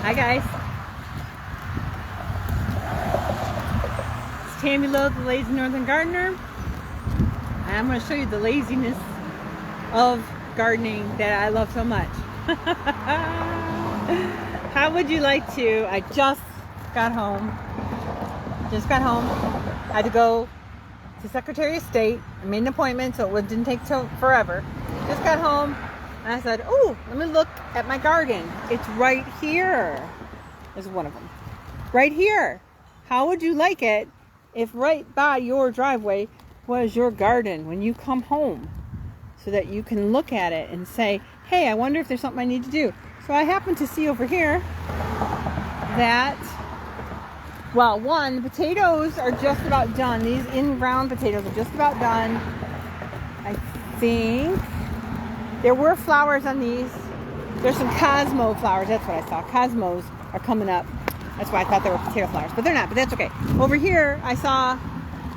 Hi guys. It's Tammy Lowe, the Lazy Northern Gardener. And I'm going to show you the laziness of gardening that I love so much. How would you like to? I just got home. I had to go to Secretary of State. I made an appointment, so it didn't take forever. Just got home. And I said, oh, let me look at my garden. It's right here. There's one of them. Right here. How would you like it if right by your driveway was your garden when you come home? So that you can look at it and say, hey, I wonder if there's something I need to do. So I happen to see over here that, well, one, the potatoes are just about done. These in-ground potatoes are just about done. I think there were flowers on these. There's some Cosmo flowers. That's what I saw. Cosmos are coming up. That's why I thought they were potato flowers. But they're not. But that's okay. Over here, I saw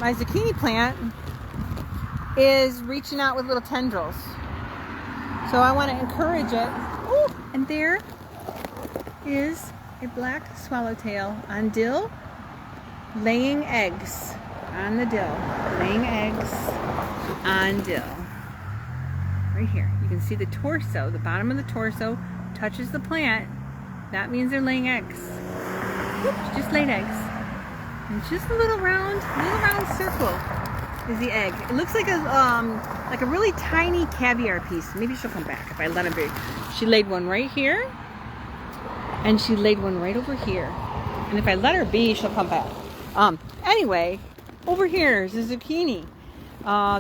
my zucchini plant is reaching out with little tendrils. So I want to encourage it. Oh, and there is a black swallowtail on dill laying eggs on the dill. Laying eggs on dill. Right here. You can see the torso, the bottom of the torso touches the plant. That means they're laying eggs. Oops, just laid eggs. And just a little round circle is the egg. It looks like a really tiny caviar piece. Maybe she'll come back if I let her be. She laid one right here, and she laid one right over here. And if I let her be, she'll come back. Anyway, over here is a zucchini.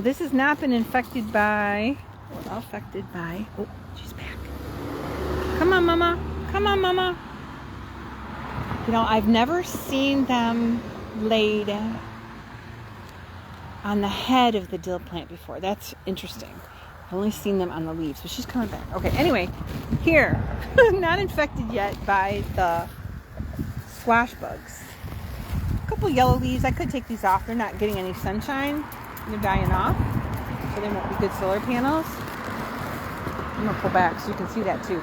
This has not been infected by. Oh, she's back. Come on, Mama. Come on, Mama. You know, I've never seen them laid on the head of the dill plant before. That's interesting. I've only seen them on the leaves, but she's coming back. Okay, anyway, here, not infected yet by the squash bugs. A couple yellow leaves. I could take these off. They're not getting any sunshine. They're dying off, so they won't be good solar panels. I'm going to pull back so you can see that too.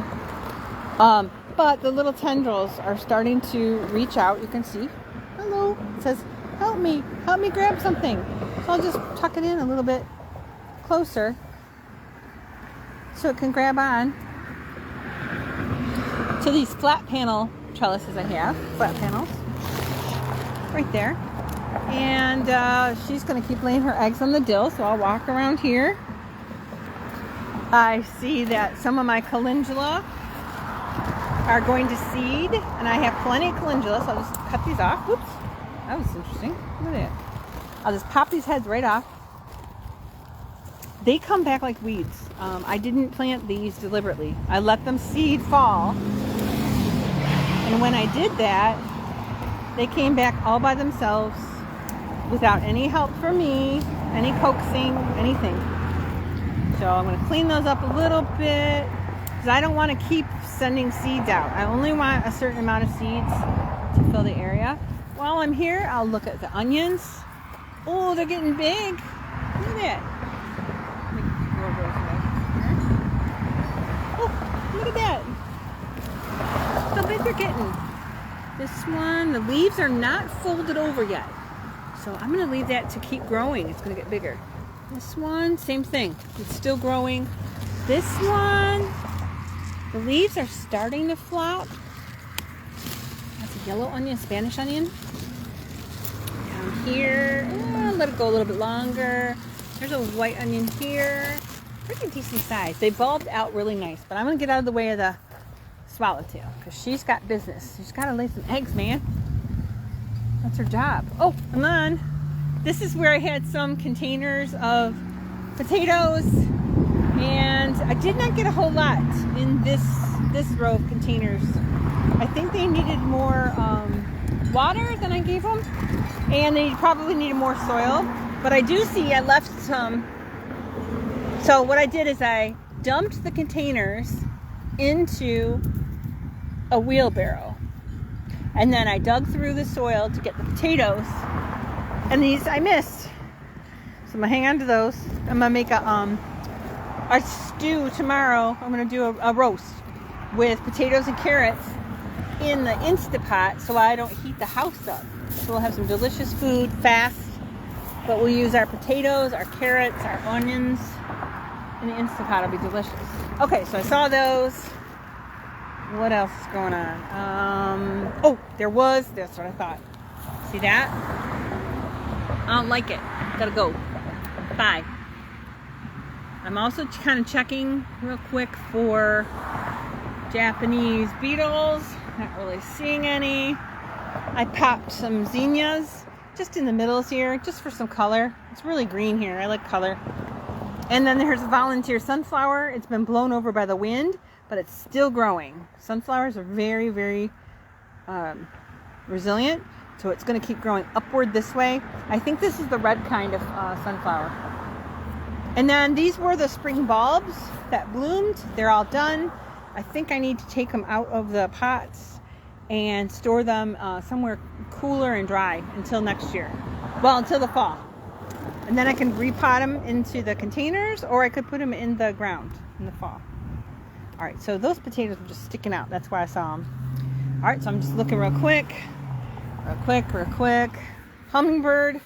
But the little tendrils are starting to reach out. You can see. Hello. It says, help me grab something. So I'll just tuck it in a little bit closer so it can grab on to these flat panel trellises I have. Flat panels. Right there. And she's going to keep laying her eggs on the dill, so I'll walk around here. I see that some of my calendula are going to seed, and I have plenty of calendula, so I'll just cut these off. Whoops, that was interesting. Look at that. I'll just pop these heads right off. They come back like weeds. I didn't plant these deliberately. I let them seed fall, and when I did that, they came back all by themselves without any help from me, any coaxing, anything. So I'm going to clean those up a little bit because I don't want to keep sending seeds out. I only want a certain amount of seeds to fill the area. While I'm here, I'll look at the onions. Oh, they're getting big. Look at that. Oh, look at that. How big they're getting. This one, the leaves are not folded over yet. So I'm going to leave that to keep growing. It's going to get bigger. This one, same thing. It's still growing. This one, the leaves are starting to flop. That's a yellow onion, Spanish onion. Down here, let it go a little bit longer. There's a white onion here. Pretty decent size. They bulbed out really nice, but I'm going to get out of the way of the swallowtail because she's got business. She's got to lay some eggs, man. That's her job. Oh, come on. This is where I had some containers of potatoes, and I did not get a whole lot in this row of containers. I think they needed more water than I gave them, and they probably needed more soil. But I do see I left some. So what I did is I dumped the containers into a wheelbarrow, and then I dug through the soil to get the potatoes. And these I missed. So I'm going to hang on to those. I'm going to make a stew tomorrow. I'm going to do a roast with potatoes and carrots in the Instapot so I don't heat the house up. So we'll have some delicious food fast, but we'll use our potatoes, our carrots, our onions in the Instapot. It'll be delicious. Okay, so I saw those. What else is going on? Oh, that's what I thought. See that? I don't like it. Gotta go. Bye. I'm also kind of checking real quick for Japanese beetles. Not really seeing any. I popped some zinnias just in the middles here, just for some color. It's really green here. I like color. And then there's a volunteer sunflower. It's been blown over by the wind, but it's still growing. Sunflowers are very, very resilient, so it's going to keep growing upward this way. I think this is the red kind of sunflower. And then these were the spring bulbs that bloomed. They're all done. I think I need to take them out of the pots and store them somewhere cooler and dry until next year. Well, until the fall. And then I can repot them into the containers, or I could put them in the ground in the fall. All right, so those potatoes were just sticking out. That's why I saw them. All right, so I'm just looking real quick. Hummingbird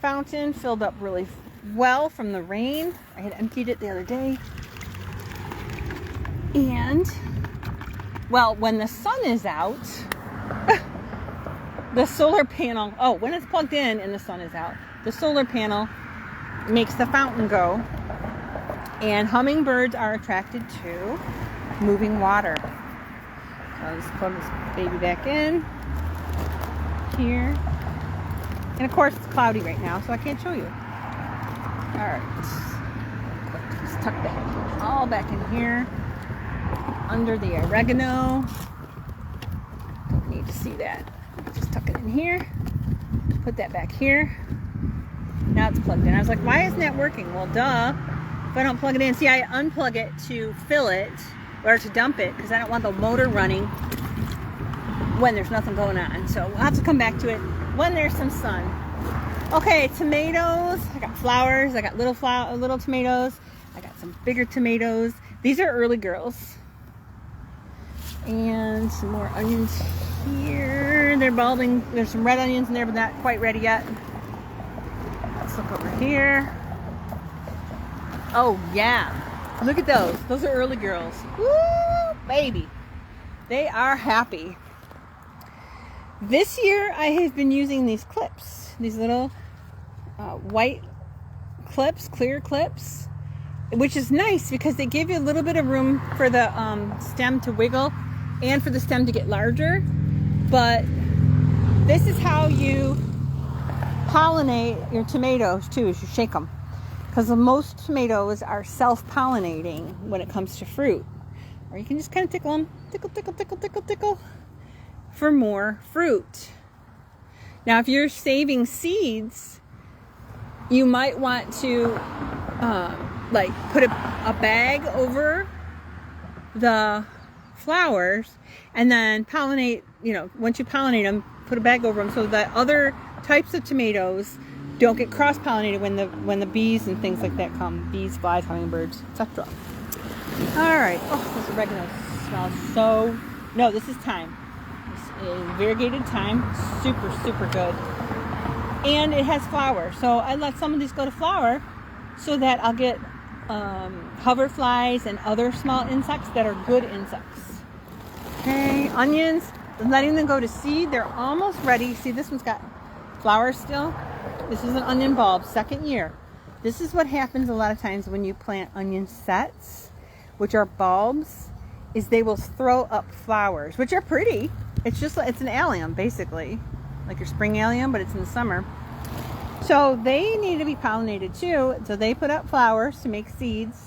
fountain filled up really well from the rain. I had emptied it the other day. And, well, when the sun is out, the solar panel, when it's plugged in and the sun is out, the solar panel makes the fountain go. And hummingbirds are attracted to moving water. So I'll just plug this baby back in here. And of course it's cloudy right now, so I can't show you. Alright. Just tuck that all back in here. Under the oregano. Don't need to see that. Just tuck it in here. Put that back here. Now it's plugged in. I was like, why isn't that working? Well, duh. If I don't plug it in. See, I unplug it to fill it or to dump it because I don't want the motor running when there's nothing going on. So we'll have to come back to it when there's some sun. Okay, tomatoes. I got flowers. I got little tomatoes. I got some bigger tomatoes. These are early girls. And some more onions here. They're bulbing. There's some red onions in there, but not quite ready yet. Let's look over here. Oh, yeah. Look at those. Those are early girls. Woo, baby. They are happy. This year, I have been using these clips. These little white clips, clear clips, which is nice because they give you a little bit of room for the stem to wiggle and for the stem to get larger. But this is how you pollinate your tomatoes too, is you shake them. Because most tomatoes are self-pollinating when it comes to fruit. Or you can just kind of tickle them. Tickle, tickle, tickle, tickle, tickle. For more fruit. Now if you're saving seeds, you might want to put a bag over the flowers and then pollinate, once you pollinate them, put a bag over them so that other types of tomatoes don't get cross-pollinated when the bees and things like that come. Bees, flies, hummingbirds, etc. All right. Oh, this oregano smells so... No, this is thyme. This is variegated thyme. Super, super good. And it has flower. So I let some of these go to flower so that I'll get hoverflies and other small insects that are good insects. Okay, onions. Letting them go to seed. They're almost ready. See, this one's got flowers still. This is an onion bulb, second year. This is what happens a lot of times when you plant onion sets, which are bulbs, is they will throw up flowers, which are pretty. It's an allium, basically. Like your spring allium, but it's in the summer. So they need to be pollinated too. So they put up flowers to make seeds.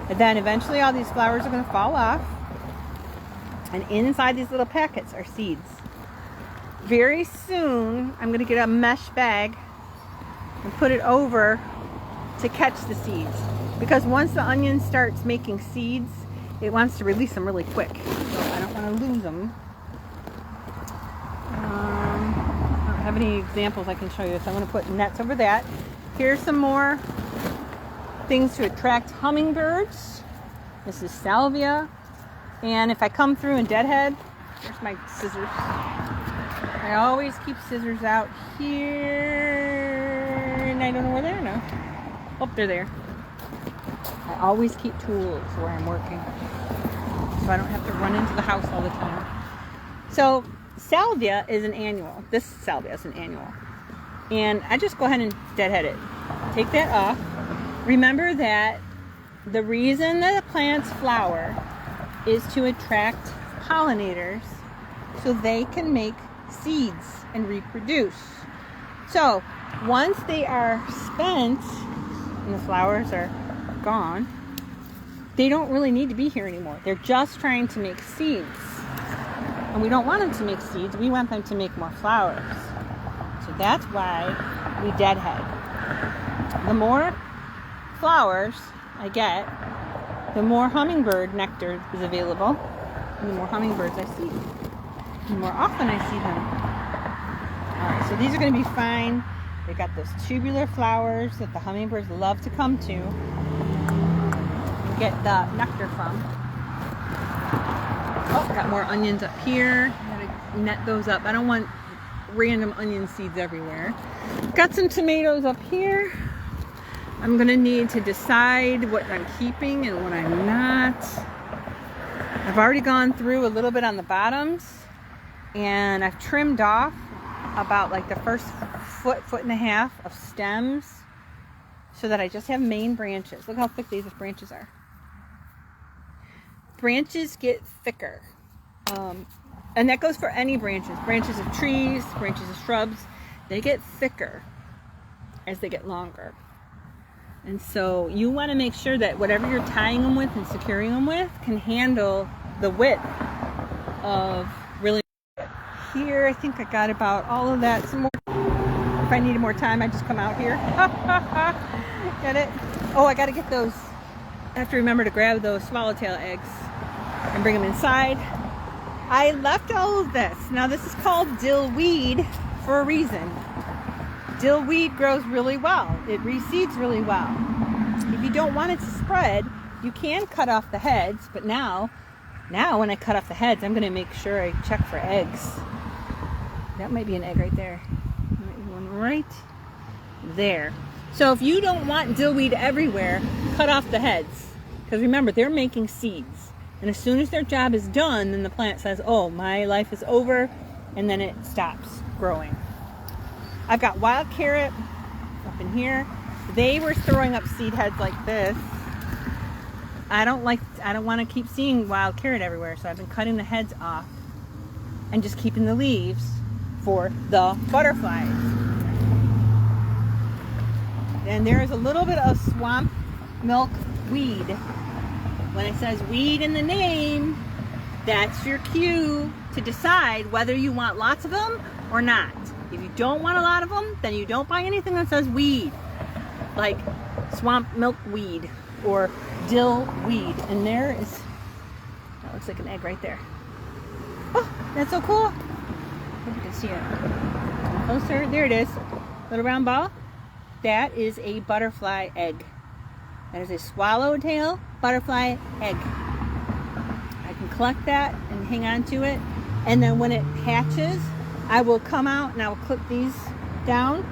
And then eventually all these flowers are going to fall off. And inside these little packets are seeds. Very soon, I'm going to get a mesh bag and put it over to catch the seeds. Because once the onion starts making seeds, it wants to release them really quick. So I don't want to lose them. I don't have any examples I can show you, so I'm going to put nets over that. Here's some more things to attract hummingbirds. This is salvia. And if I come through and deadhead There's my scissors. I always keep scissors out here, and I don't know where they are now. Oh, they're there. I always keep tools where I'm working, so I don't have to run into the house all the time. So salvia is an annual. This salvia is an annual. And I just go ahead and deadhead it. Take that off. Remember that the reason that the plants flower is to attract pollinators so they can make seeds and reproduce. So once they are spent and the flowers are gone, they don't really need to be here anymore. They're just trying to make seeds. And we don't want them to make seeds. We want them to make more flowers. So that's why we deadhead. The more flowers I get, the more hummingbird nectar is available, and the more hummingbirds I see. The more often I see them. Alright, so these are going to be fine. They've got those tubular flowers that the hummingbirds love to come to and get the nectar from. Oh, got more onions up here. Gotta net those up. I don't want random onion seeds everywhere. Got some tomatoes up here. I'm gonna need to decide what I'm keeping and what I'm not. I've already gone through a little bit on the bottoms, and I've trimmed off about like the first foot and a half of stems so that I just have main branches. Look how thick these branches are. Branches get thicker, and that goes for any branches of trees, branches of shrubs. They get thicker as they get longer, and so you want to make sure that whatever you're tying them with and securing them with can handle the width of really. Here I think I got about all of that. Some more. If I needed more time, I just come out here. Get it? Oh, I got to get those. I have to remember to grab those swallowtail eggs and bring them inside. I left all of this. Now this is called dill weed for a reason. Dill weed grows really well. It reseeds really well. If you don't want it to spread, you can cut off the heads, but now when I cut off the heads, I'm going to make sure I check for eggs. That might be an egg right there. One right there. So if you don't want dill weed everywhere, cut off the heads. Because remember, they're making seeds. And as soon as their job is done, then the plant says, oh, my life is over, and then it stops growing. I've got wild carrot up in here. They were throwing up seed heads like this. I don't want to keep seeing wild carrot everywhere, so I've been cutting the heads off and just keeping the leaves for the butterflies. And there is a little bit of swamp milk weed. When it says weed in the name, that's your cue to decide whether you want lots of them or not. If you don't want a lot of them, then you don't buy anything that says weed, like swamp milkweed or dill weed. And there is, that looks like an egg right there. Oh, that's so cool. I hope you can see it. Closer, there it is. Little round ball. That is a butterfly egg. That is a swallowtail butterfly egg. I can collect that and hang on to it. And then when it hatches, I will come out and I will clip these down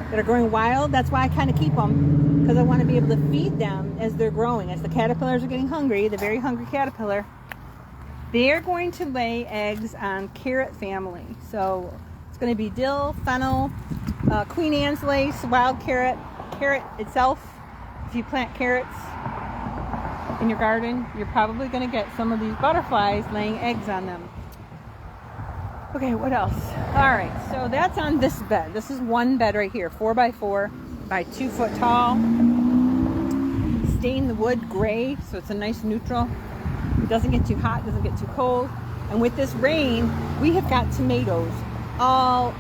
that are growing wild. That's why I kind of keep them, because I want to be able to feed them as they're growing. As the caterpillars are getting hungry, the very hungry caterpillar, they're going to lay eggs on carrot family. So it's going to be dill, fennel, Queen Anne's lace, wild carrot, carrot itself. If you plant carrots in your garden, you're probably going to get some of these butterflies laying eggs on them. Okay, what else? All right, so that's on this bed. This is one bed right here, 4x4 by 2 foot tall. Stain the wood gray, so it's a nice neutral. It doesn't get too hot, doesn't get too cold. And with this rain, we have got tomatoes all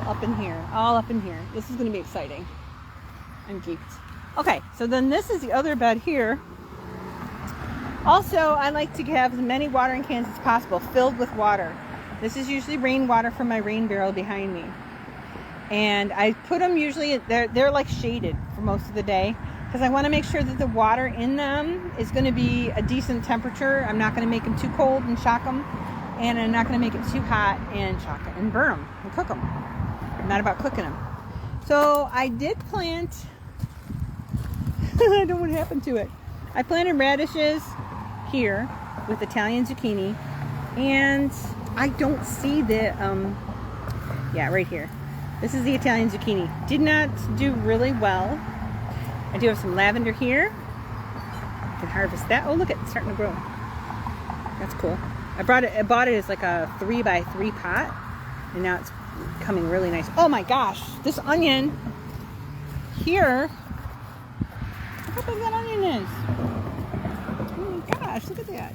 up in here, all up in here. This is going to be exciting. I'm geeked. Okay, so then this is the other bed here. Also, I like to have as many watering cans as possible filled with water. This is usually rainwater from my rain barrel behind me. And I put them usually, they're like shaded for most of the day, because I want to make sure that the water in them is going to be a decent temperature. I'm not going to make them too cold and shock them. and I'm not going to make it too hot and chuck it and burn them and cook them. I'm not about cooking them. So I did plant, I don't know what happened to it. I planted radishes here with Italian zucchini, and I don't see the, yeah, right here. This is the Italian zucchini. Did not do really well. I do have some lavender here. I can harvest that. Oh, look, it's starting to grow. That's cool. I bought it as like a 3x3 pot, and now it's coming really nice. Oh my gosh, this onion here. Look how big that onion is. Oh my gosh, look at that.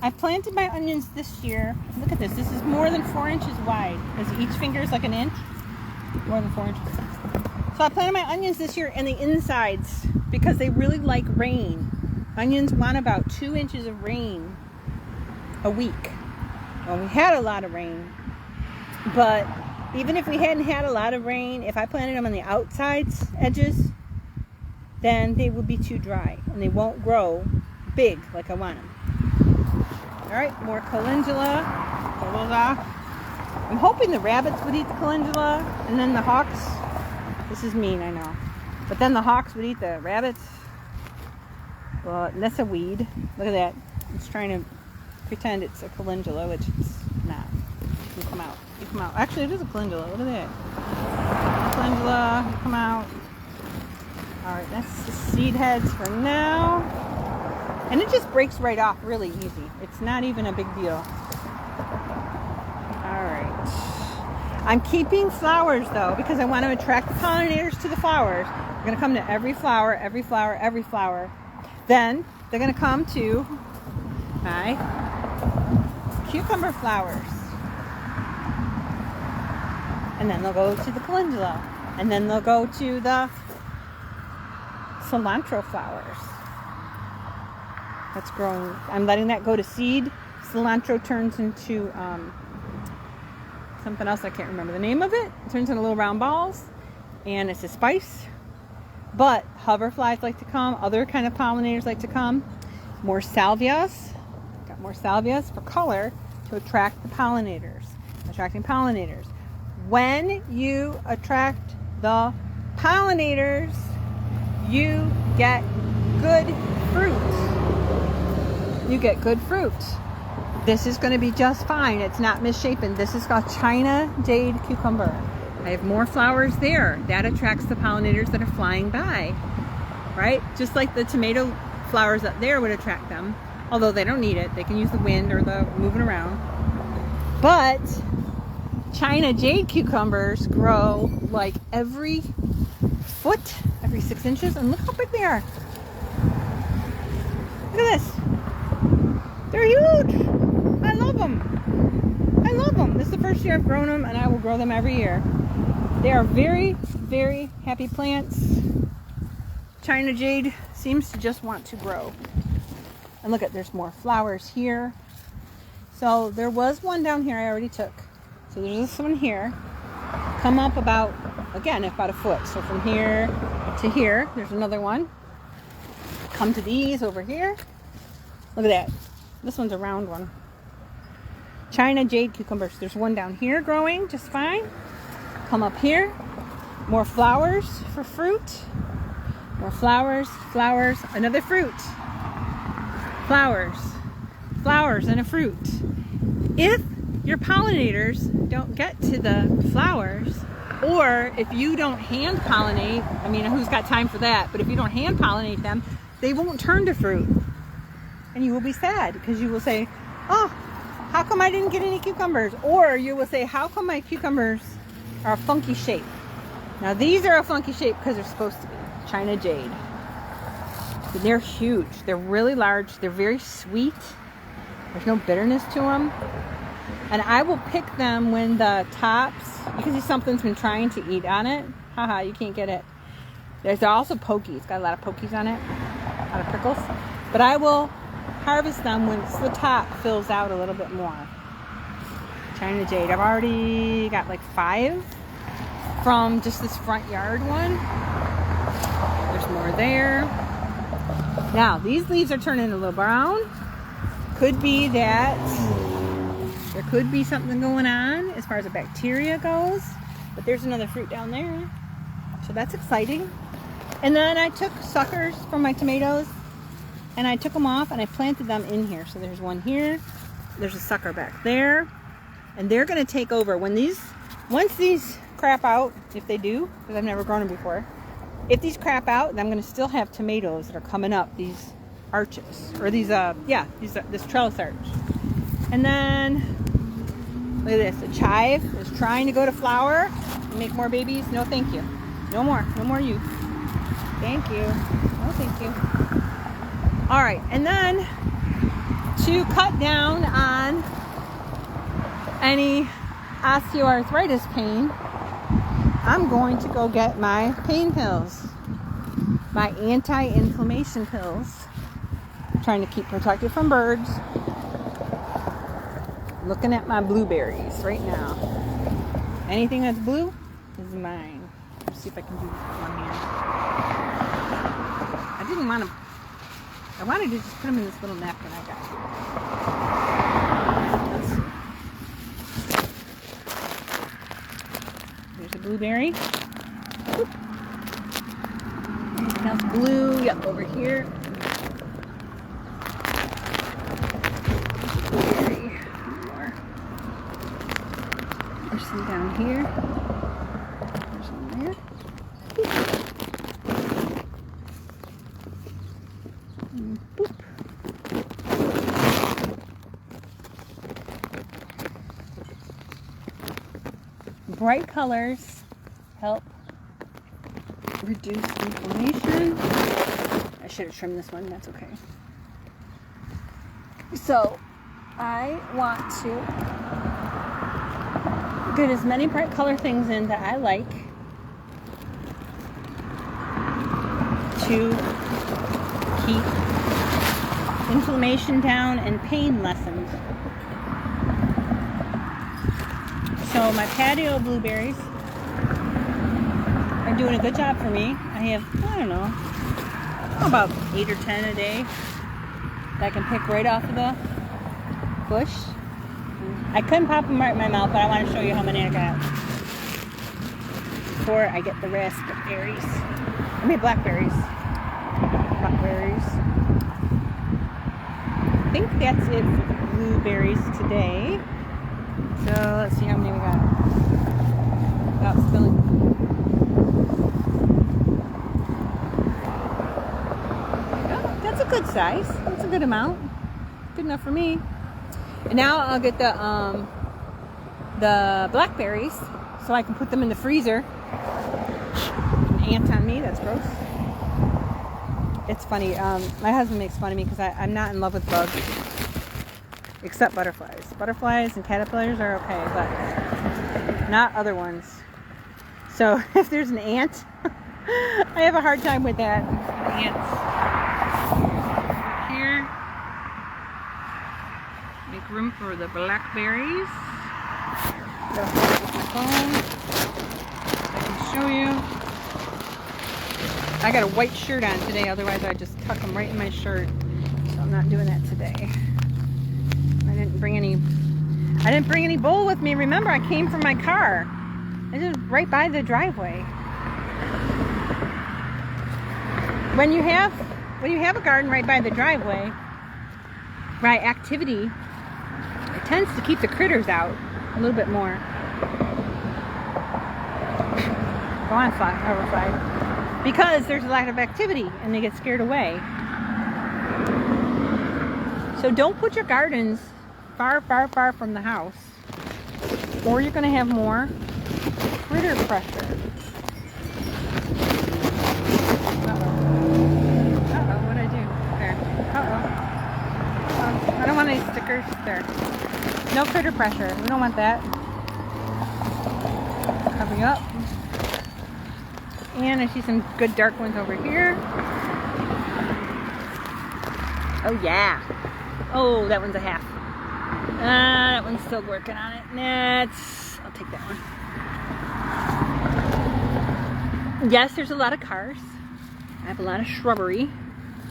I planted my onions this year. Look at this. This is more than 4 inches wide. Because each finger is like an inch. More than 4 inches. So I planted my onions this year in the insides because they really like rain. Onions want about 2 inches of rain a week. Well, we had a lot of rain. But even if we hadn't had a lot of rain, if I planted them on the outsides edges, then they will be too dry. And they won't grow big like I want them. Alright, more calendula. I'm hoping the rabbits would eat the calendula, and then the hawks. This is mean, I know. But then the hawks would eat the rabbits. Well, that's a weed. Look at that. It's trying to pretend it's a calendula, which it's not. You come out. You come out. Actually, it is a calendula. Look at that. Calendula. You come out. Alright, that's the seed heads for now. And it just breaks right off really easy. It's not even a big deal. Alright. I'm keeping flowers though because I want to attract the pollinators to the flowers. They're going to come to every flower, every flower, every flower. Then they're going to come to my cucumber flowers. And then they'll go to the calendula. And then they'll go to the cilantro flowers. That's growing. I'm letting that go to seed. Cilantro turns into something else I can't remember the name of it. It turns into little round balls, and it's a spice. But hoverflies like to come. Other kind of pollinators like to come. More salvias. Got more salvias for color to attract the pollinators. Attracting pollinators. When you attract the pollinators, you get good fruit. You get good fruit. This is going to be just fine. It's not misshapen. This is called China Jade Cucumber. I have more flowers there. That attracts the pollinators that are flying by. Right? Just like the tomato flowers up there would attract them. Although they don't need it. They can use the wind or the moving around. But China Jade cucumbers grow like every foot, every 6 inches. And look how big they are. Look at this. They're huge. I love them. I love them. This is the first year I've grown them, and I will grow them every year. They are very, very happy plants. China Jade seems to just want to grow. And look at, there's more flowers here. So there was one down here I already took. So there's this one here. Come up about, again, about a foot. So from here to here, there's another one. Come to these over here. Look at that. This one's a round one. China Jade cucumbers. There's one down here growing just fine. Come up here. More flowers for fruit. More flowers, flowers, another fruit. Flowers, flowers, and a fruit. If your pollinators don't get to the flowers, or if you don't hand pollinate, I mean, who's got time for that? But if you don't hand pollinate them, they won't turn to fruit. And you will be sad because you will say, oh, how come I didn't get any cucumbers? Or you will say, how come my cucumbers are a funky shape? Now these are a funky shape because they're supposed to be. China Jade. They're huge. They're really large. They're very sweet. There's no bitterness to them. And I will pick them when the tops, you can see something's been trying to eat on it. Haha, you can't get it. There's also pokey. It's got a lot of pokies on it. A lot of prickles. But I will harvest them when the top fills out a little bit more. China Jade. I've already got like 5 from just this front yard one. There's more there. Now, these leaves are turning a little brown. Could be that There could be something going on as far as the bacteria goes, but there's another fruit down there. So that's exciting. And then I took suckers from my tomatoes and I took them off and I planted them in here. So there's one here, there's a sucker back there, and they're gonna take over. Once these crap out, if they do, because I've never grown them before, if these crap out, then I'm gonna still have tomatoes that are coming up these arches, or these, this trellis arch. And then, look at this, the chive is trying to go to flower and make more babies. No thank you. No more you. Thank you. No thank you. All right, and then to cut down on any osteoarthritis pain, I'm going to go get my pain pills, my anti-inflammation pills. I'm trying to keep protected from birds. Looking at my blueberries right now. Anything that's blue is mine. Let's see if I can do this with one hand. I wanted to just put them in this little napkin I got. Let's see. There's a blueberry. Anything else blue? Yep, over here. Blueberry. More. There's some down here. There's some there. Boop. Bright colors help reduce inflammation. I should have trimmed this one, that's okay. So I want to get as many bright color things in that I like to keep inflammation down and pain lessened. So my patio blueberries are doing a good job for me. I have, I don't know, about 8 or 10 a day that I can pick right off of the bush. I couldn't pop them right in my mouth, but I want to show you how many I got before I get the rest of berries. I mean blackberries. Blackberries. I think that's it for the blueberries today. So let's see how many we got. Without spilling. Oh, that's a good size. That's a good amount. Good enough for me. And now I'll get the blackberries so I can put them in the freezer. An ant on me, that's gross. It's funny, my husband makes fun of me because I'm not in love with bugs. Except butterflies. Butterflies and caterpillars are okay, but not other ones. So if there's an ant, I have a hard time with that. Ants. Here. Make room for the blackberries. Go with my phone. I can show you. I got a white shirt on today, otherwise I'd just tuck them right in my shirt. So I'm not doing that today. I didn't bring any bowl with me. Remember, I came from my car. I just right by the driveway. When you have a garden right by the driveway, right, activity, it tends to keep the critters out a little bit more. Go on, hoverfly. Because there's a lot of activity and they get scared away. So don't put your gardens far, far, far from the house, or you're going to have more critter pressure. Uh-oh, what'd I do? There. Uh-oh. I don't want any stickers. There. No critter pressure. We don't want that. Covering up. And I see some good dark ones over here. Oh yeah. Oh, that one's a half. That one's still working on it. I'll take that one. Yes, there's a lot of cars. I have a lot of shrubbery.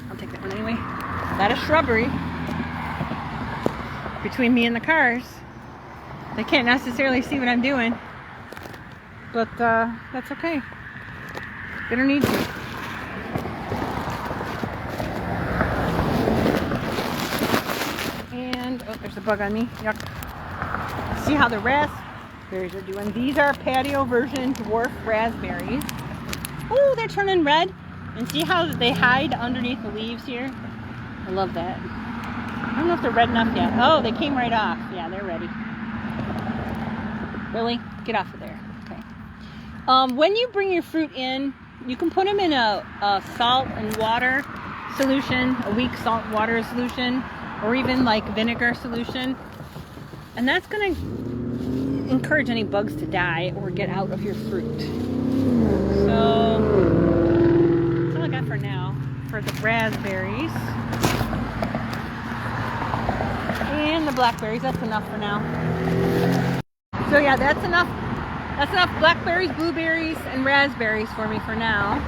I'll take that one anyway. A lot of shrubbery between me and the cars. They can't necessarily see what I'm doing, but that's okay. They don't need to. And, oh, there's a bug on me. Yuck. See how the raspberries are doing. These are patio version dwarf raspberries. Oh, they're turning red. And see how they hide underneath the leaves here? I love that. I don't know if they're red enough yet. Oh, they came right off. Yeah, they're ready. Really? Get off of there. Okay. When you bring your fruit in, you can put them in a salt and water solution, a weak salt water solution, or even like vinegar solution. And that's going to encourage any bugs to die or get out of your fruit. So that's all I got for now for the raspberries. And the blackberries, that's enough for now. So yeah, that's enough. That's enough blackberries, blueberries, and raspberries for me for now.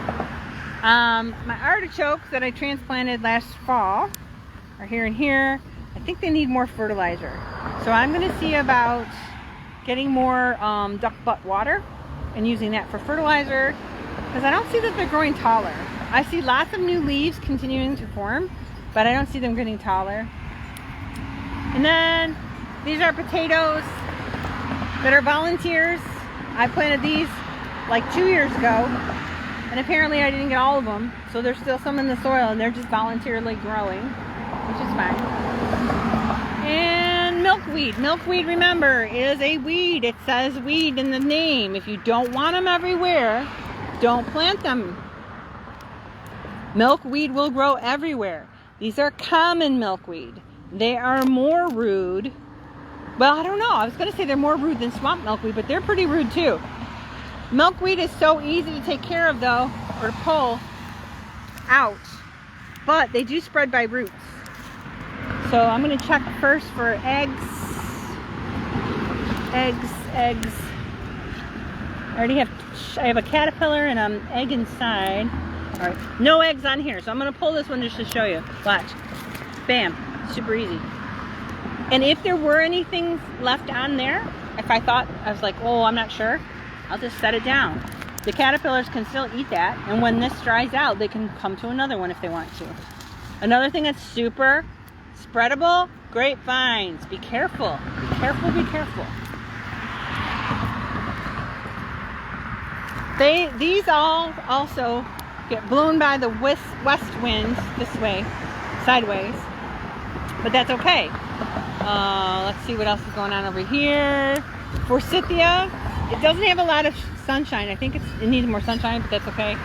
My artichokes that I transplanted last fall are here and here. I think they need more fertilizer. So I'm going to see about getting more duck butt water and using that for fertilizer, because I don't see that they're growing taller. I see lots of new leaves continuing to form, but I don't see them getting taller. And then these are potatoes that are volunteers. I planted these like 2 years ago, and apparently I didn't get all of them, so there's still some in the soil and they're just voluntarily growing, which is fine. And milkweed. Milkweed, remember, is a weed. It says weed in the name. If you don't want them everywhere, don't plant them. Milkweed will grow everywhere. These are common milkweed. They are more rude. Well, I don't know. I was going to say they're more rude than swamp milkweed, but they're pretty rude too. Milkweed is so easy to take care of though, or to pull out, but they do spread by roots. So I'm going to check first for eggs. Eggs. I have a caterpillar and an egg inside. All right, no eggs on here, so I'm going to pull this one just to show you. Watch. Bam. Super easy. And if there were anything left on there, if I was like, oh, I'm not sure, I'll just set it down. The caterpillars can still eat that, and when this dries out, they can come to another one if they want to. Another thing that's super spreadable, grapevines. Be careful. Be careful, be careful. These all also get blown by the west winds this way, sideways, but that's okay. Let's see what else is going on over here. Forsythia, it doesn't have a lot of sunshine. I think it needs more sunshine, but that's okay.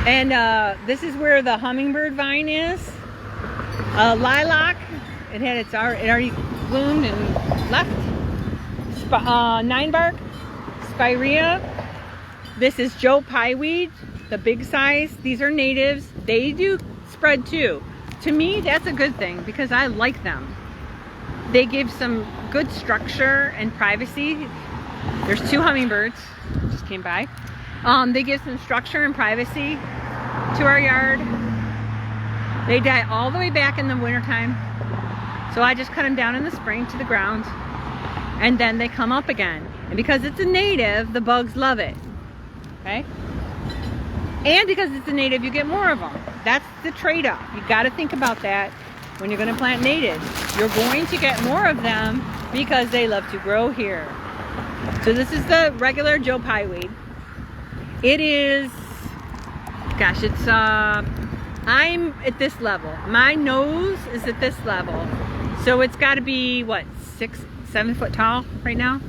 And this is where the hummingbird vine is. Lilac, it already bloomed and left. Nine bark, spirea. This is Joe Pieweed, the big size. These are natives. They do spread too. To me, that's a good thing because I like them. They give some good structure and privacy. There's two hummingbirds just came by. They give some structure and privacy to our yard. They die all the way back in the wintertime. So I just cut them down in the spring to the ground, and then they come up again. And because it's a native, the bugs love it. Okay? And because it's a native, you get more of them. That's the trade-off. You got to think about that when you're going to plant natives. You're going to get more of them because they love to grow here. So this is the regular Joe Pieweed. It is, gosh, it's, I'm at this level. My nose is at this level. So it's got to be, what, 6-7 foot tall right now?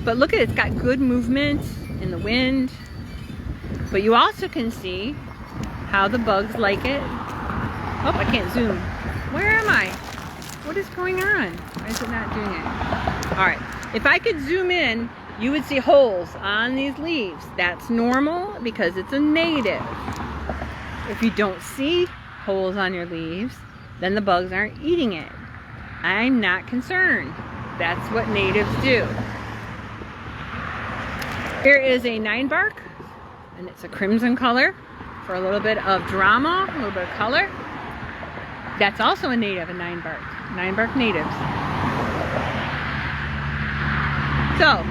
But look at it, it's got good movement in the wind. But you also can see how the bugs like it. Oh, I can't zoom. Where am I? What is going on? Why is it not doing it? All right, if I could zoom in, you would see holes on these leaves. That's normal because it's a native. If you don't see holes on your leaves, then the bugs aren't eating it. I'm not concerned. That's what natives do. Here is a 9-bark, and it's a crimson color for a little bit of drama, a little bit of color. That's also a native, a 9-bark. 9-bark natives. So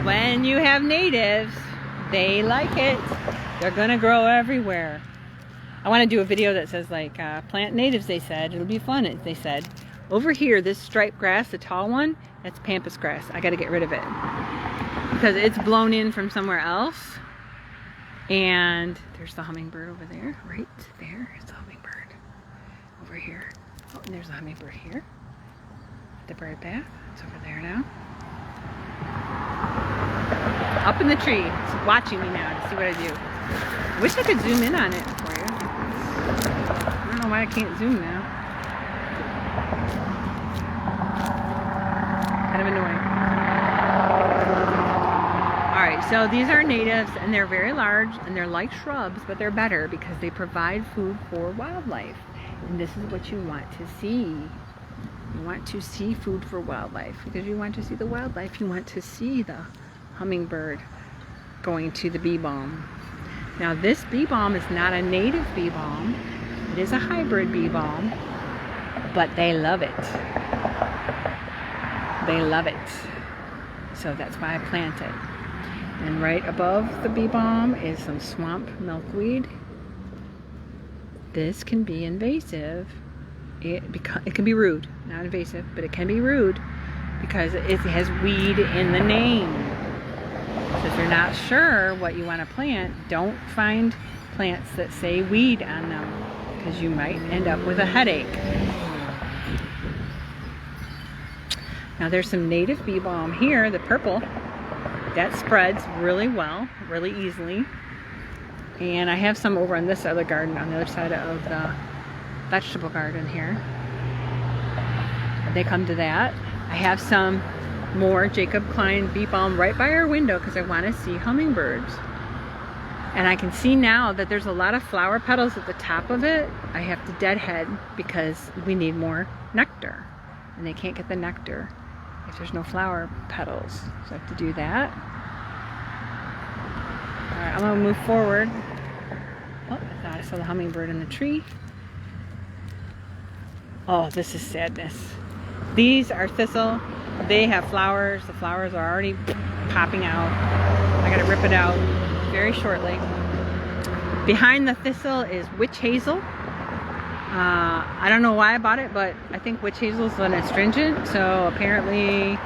when you have natives, they like it. They're gonna grow everywhere. I want to do a video that says like plant natives, they said. It'll be fun, they said. Over here, this striped grass, the tall one, that's pampas grass. I gotta get rid of it because it's blown in from somewhere else. And there's the hummingbird over there, right there. It's the hummingbird over here. Oh, and there's a hummingbird here. The bird bath, it's over there now. Up in the tree, it's watching me now to see what I do. I wish I could zoom in on it for you. I don't know why I can't zoom now. Kind of annoying. Alright, so these are natives and they're very large and they're like shrubs, but they're better because they provide food for wildlife. And this is what you want to see. You want to see food for wildlife because you want to see the wildlife. You want to see the hummingbird going to the bee balm. Now this bee balm is not a native bee balm. It is a hybrid bee balm, but they love it. They love it. So that's why I plant it. And right above the bee balm is some swamp milkweed. This can be invasive. It can be rude, not invasive, but it can be rude because it has weed in the name. So if you're not sure what you want to plant, don't find plants that say weed on them because you might end up with a headache. Now there's some native bee balm here, the purple, that spreads really well, really easily. And I have some over on this other garden, on the other side of the vegetable garden here. They come to that. I have some more Jacob Klein bee balm right by our window because I want to see hummingbirds. And I can see now that there's a lot of flower petals at the top of it. I have to deadhead because we need more nectar. And they can't get the nectar if there's no flower petals. So I have to do that. Alright, I'm going to move forward. Oh, I thought I saw the hummingbird in the tree. Oh, this is sadness. These are thistle. They have flowers. The flowers are already popping out. I gotta rip it out very shortly. Behind the thistle is witch hazel. I don't know why I bought it, but I think witch hazel is an astringent, so apparently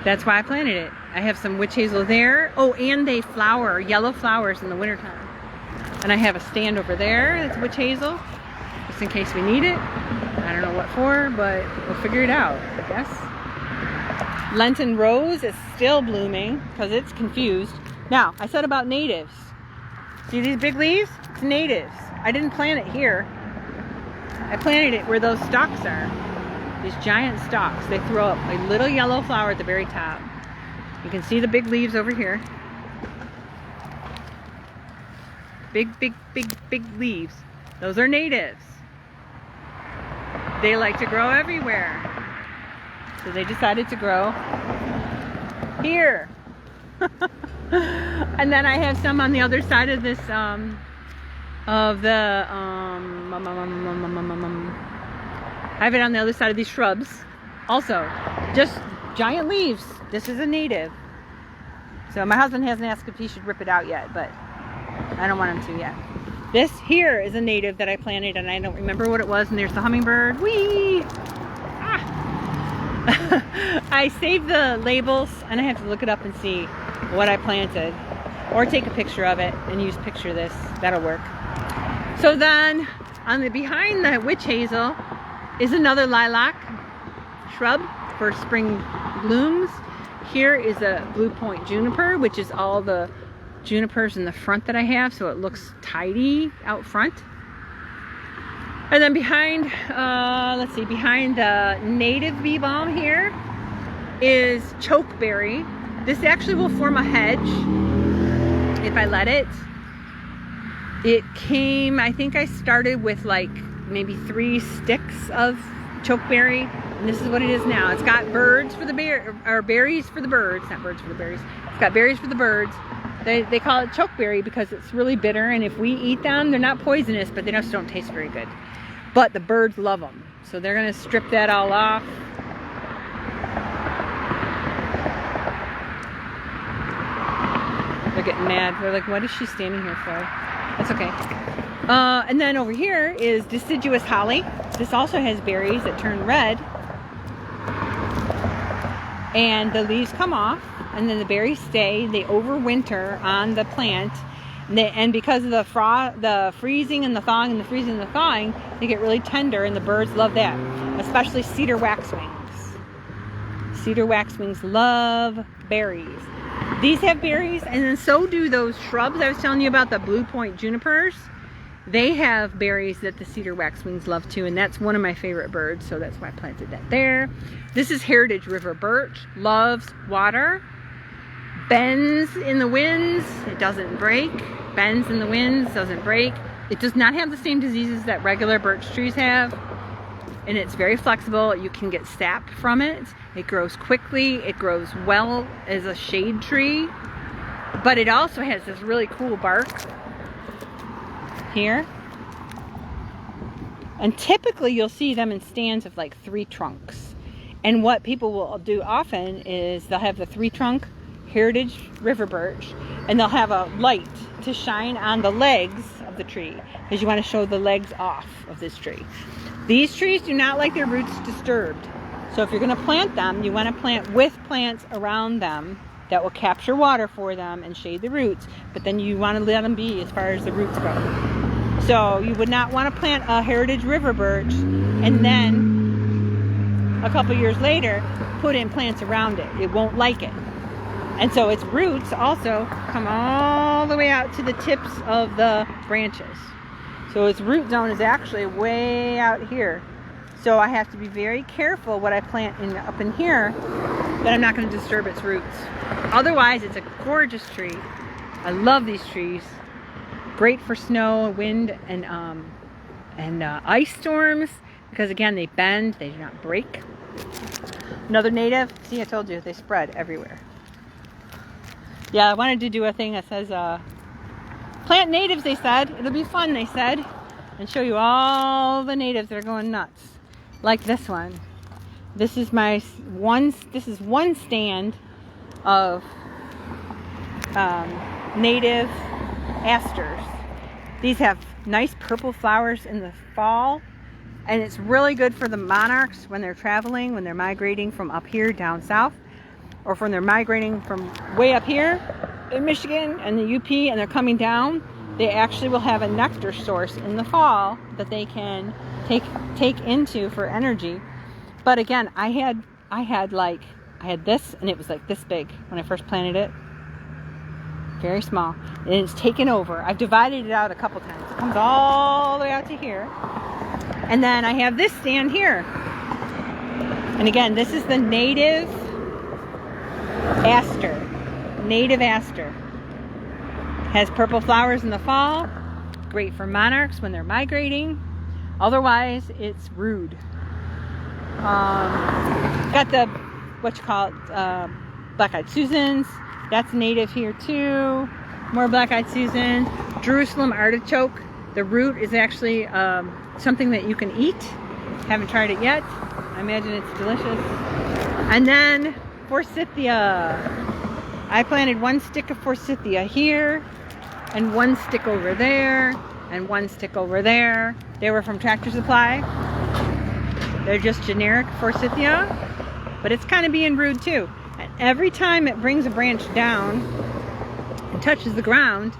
that's why I planted it. I have some witch hazel there. Oh, and they flower, yellow flowers in the wintertime. And I have a stand over there that's witch hazel, just in case we need it. I don't know what for, but we'll figure it out, I guess. Lenten rose is still blooming because it's confused. Now, I said about natives. See these big leaves? It's natives. I didn't plant it here. I planted it where those stalks are. These giant stalks. They throw up a little yellow flower at the very top. You can see the big leaves over here. Big, big, big, big leaves. Those are natives. They like to grow everywhere. So they decided to grow here. And then I have some on the other side of this, I have it on the other side of these shrubs. Also, just giant leaves. This is a native. So my husband hasn't asked if he should rip it out yet, but I don't want him to yet. This here is a native that I planted and I don't remember what it was, and there's the hummingbird. Whee! I saved the labels and I have to look it up and see what I planted, or take a picture of it and use picture this. That'll work. So then on the behind the witch hazel is another lilac shrub for spring blooms. Here is a blue point juniper, which is all the junipers in the front that I have, so it looks tidy out front. And then behind, let's see, behind the native bee balm here is chokeberry. This actually will form a hedge if I let it. It came, I think I started with like maybe 3 sticks of chokeberry, and this is what it is now. It's got birds for the berries for the birds, not birds for the berries. It's got berries for the birds. They call it chokeberry because it's really bitter, and if we eat them, they're not poisonous, but they just don't taste very good. But the birds love them, so they're gonna strip that all off. getting mad. They're like, what is she standing here for? That's okay. And then over here is deciduous holly. This also has berries that turn red. And the leaves come off, and then the berries stay. They overwinter on the plant. And because of the freezing and the thawing and the freezing and the thawing, they get really tender, and the birds love that. Especially cedar waxwings. Cedar waxwings love berries. These have berries, and then so do those shrubs I was telling you about, the blue point junipers. They have berries that the cedar waxwings love too, and that's one of my favorite birds, so that's why I planted that there. This is heritage river birch. Loves water. Bends in the winds. It doesn't break. Bends in the winds, doesn't break. It does not have the same diseases that regular birch trees have, and it's very flexible. You can get sap from it. It grows quickly. It grows well as a shade tree, but it also has this really cool bark here. And typically you'll see them in stands of like 3 trunks. And what people will do often is they'll have the 3 trunk heritage river birch, and they'll have a light to shine on the legs of the tree, because you want to show the legs off of this tree. These trees do not like their roots disturbed. So if you're going to plant them, you want to plant with plants around them that will capture water for them and shade the roots, but then you want to let them be as far as the roots go. So you would not want to plant a heritage river birch and then a couple years later put in plants around it. It won't like it. And so its roots also come all the way out to the tips of the branches. So its root zone is actually way out here. So I have to be very careful what I plant up in here, that I'm not going to disturb its roots. Otherwise, it's a gorgeous tree. I love these trees. Great for snow, wind, and ice storms, because again, they bend, they do not break. Another native, see, I told you, they spread everywhere. Yeah, I wanted to do a thing that says, plant natives, they said. It'll be fun, they said. And show you all the natives that are going nuts. Like this one. This is one stand of native asters. These have nice purple flowers in the fall. And it's really good for the monarchs when they're traveling, when they're migrating from up here down south, or when they're migrating from way up here in Michigan and the UP, and they're coming down. They actually will have a nectar source in the fall that they can take into for energy. But again, I had this, and it was like this big when I first planted it. Very small. And it's taken over. I've divided it out a couple times. It comes all the way out to here. And then I have this stand here. And again, this is the native aster. Native aster. Has purple flowers in the fall. Great for monarchs when they're migrating. Otherwise, it's rude. Got the, black-eyed Susans. That's native here too. More black-eyed Susans. Jerusalem artichoke. The root is actually something that you can eat. Haven't tried it yet. I imagine it's delicious. And then forsythia. I planted one stick of forsythia here, and one stick over there, and one stick over there. They were from Tractor Supply. They're just generic forsythia, but it's kind of being rude too. And every time it brings a branch down and touches the ground,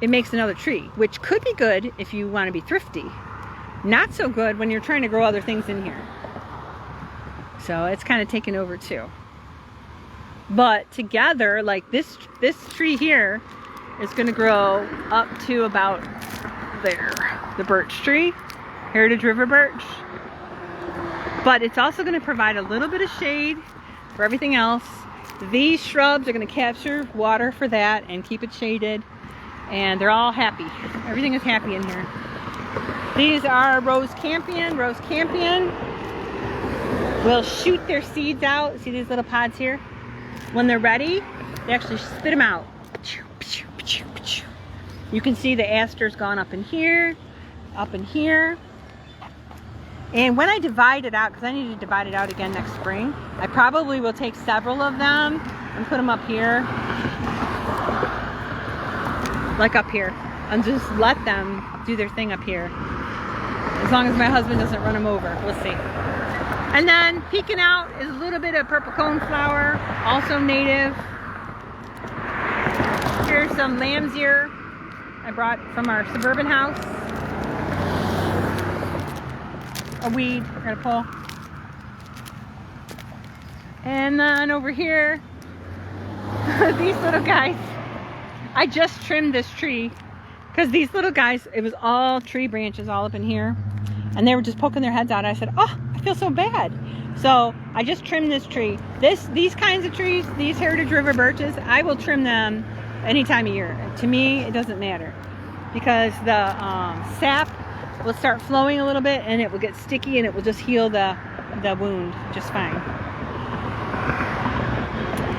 it makes another tree, which could be good if you want to be thrifty. Not so good when you're trying to grow other things in here. So it's kind of taken over too. But together, like this tree here is going to grow up to about there. The birch tree, heritage river birch. But it's also going to provide a little bit of shade for everything else. These shrubs are going to capture water for that and keep it shaded. And they're all happy. Everything is happy in here. These are rose campion. Rose campion will shoot their seeds out. See these little pods here? When they're ready, they actually spit them out. You can see the aster's gone up in here, And when I divide it out, because I need to divide it out again next spring, I probably will take several of them and put them up here. like up here, and just let them do their thing up here. As long as my husband doesn't run them over. We'll see. And then peeking out is a little bit of purple coneflower, also native. Here's some lamb's ear I brought from our suburban house. A weed I gotta pull. And then over here, these little guys. I just trimmed this tree because these little guys, it was all tree branches all up in here, and they were just poking their heads out. I said, oh, I feel so bad. So I just trimmed this tree. These kinds of trees, these Heritage River birches, I will trim them any time of year. To me, it doesn't matter, because the sap will start flowing a little bit, and it will get sticky, and it will just heal the wound just fine.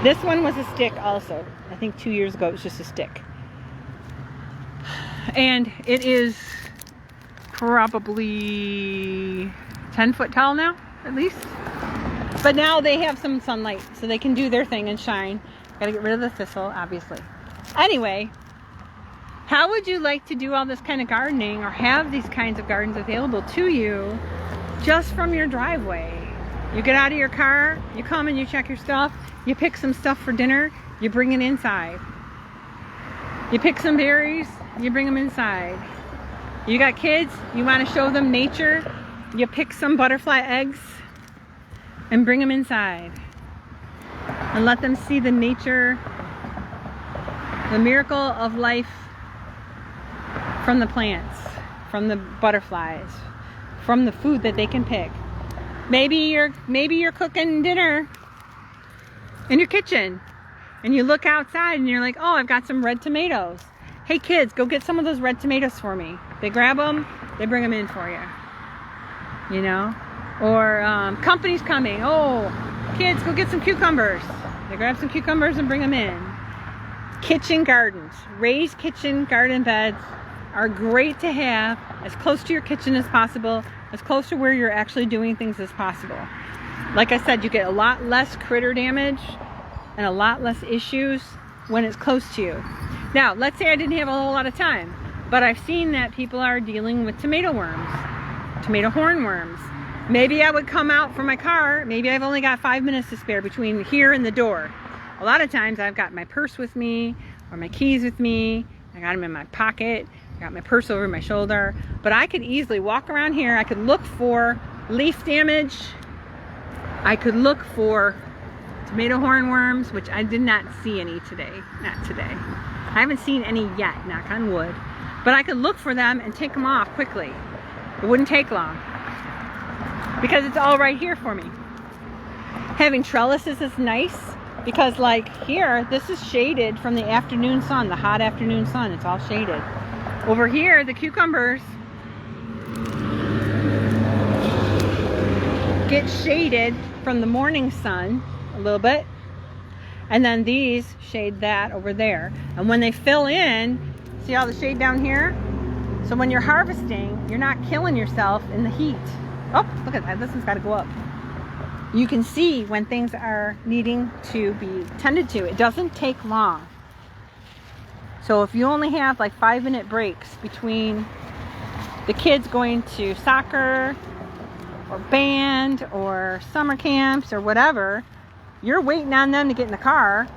This one was a stick also. I think 2 years ago it was just a stick. And it is probably 10 foot tall now, at least. But now they have some sunlight, so they can do their thing and shine. Gotta get rid of the thistle, obviously. Anyway, how would you like to do all this kind of gardening, or have these kinds of gardens available to you just from your driveway? You get out of your car, you come and you check your stuff, you pick some stuff for dinner, you bring it inside. You pick some berries, you bring them inside. You got kids, you want to show them nature, you pick some butterfly eggs and bring them inside. And let them see the nature, the miracle of life from the plants, from the butterflies, from the food that they can pick. Maybe you're cooking dinner in your kitchen, and you look outside and you're like, oh, I've got some red tomatoes. Hey kids, go get some of those red tomatoes for me. They grab them, they bring them in for you. You know? Or company's coming. Oh, kids, go get some cucumbers. They grab some cucumbers and bring them in. Kitchen gardens, raised kitchen garden beds are great to have as close to your kitchen as possible, as close to where you're actually doing things as possible. Like I said, you get a lot less critter damage and a lot less issues when it's close to you. Now, let's say I didn't have a whole lot of time, but I've seen that people are dealing with tomato worms, tomato hornworms. Maybe I would come out from my car, maybe I've only got 5 minutes to spare between here and the door. A lot of times I've got my purse with me, or my keys with me, I got them in my pocket, I got my purse over my shoulder, but I could easily walk around here. I could look for leaf damage, I could look for tomato hornworms, which I did not see any today. Not today. I haven't seen any yet, knock on wood. But I could look for them and take them off quickly. It wouldn't take long, because it's all right here for me. Having trellises is nice, because like here, this is shaded from the afternoon sun, the hot afternoon sun. It's all shaded. Over here, the cucumbers get shaded from the morning sun a little bit, and then these shade that over there. And when they fill in, see all the shade down here? So when you're harvesting, you're not killing yourself in the heat. Oh, look at that, this one's got to go up. You can see when things are needing to be tended to. It doesn't take long. So if you only have like 5-minute breaks between the kids going to soccer or band or summer camps or whatever, you're waiting on them to get in the car.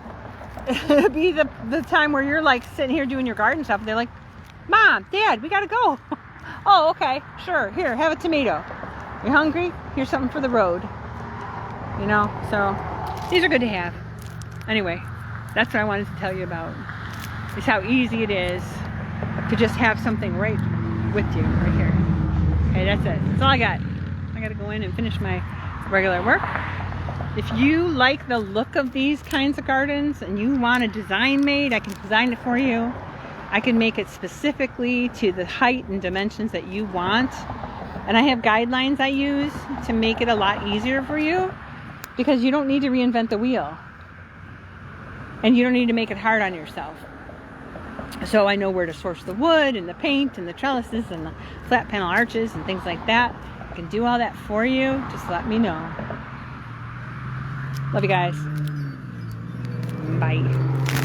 It'll be the time where you're like sitting here doing your garden stuff, and they're like, Mom, Dad, we gotta go. Oh, okay, sure, here, have a tomato. You hungry? Here's something for the road. You know, so these are good to have. Anyway, that's what I wanted to tell you about, is how easy it is to just have something right with you, right here. Okay, that's it. That's all I got. I gotta go in and finish my regular work. If you like the look of these kinds of gardens and you want a design made, I can design it for you. I can make it specifically to the height and dimensions that you want. And I have guidelines I use to make it a lot easier for you, because you don't need to reinvent the wheel. And you don't need to make it hard on yourself. So I know where to source the wood and the paint and the trellises and the flat panel arches and things like that. I can do all that for you. Just let me know. Love you guys. Bye.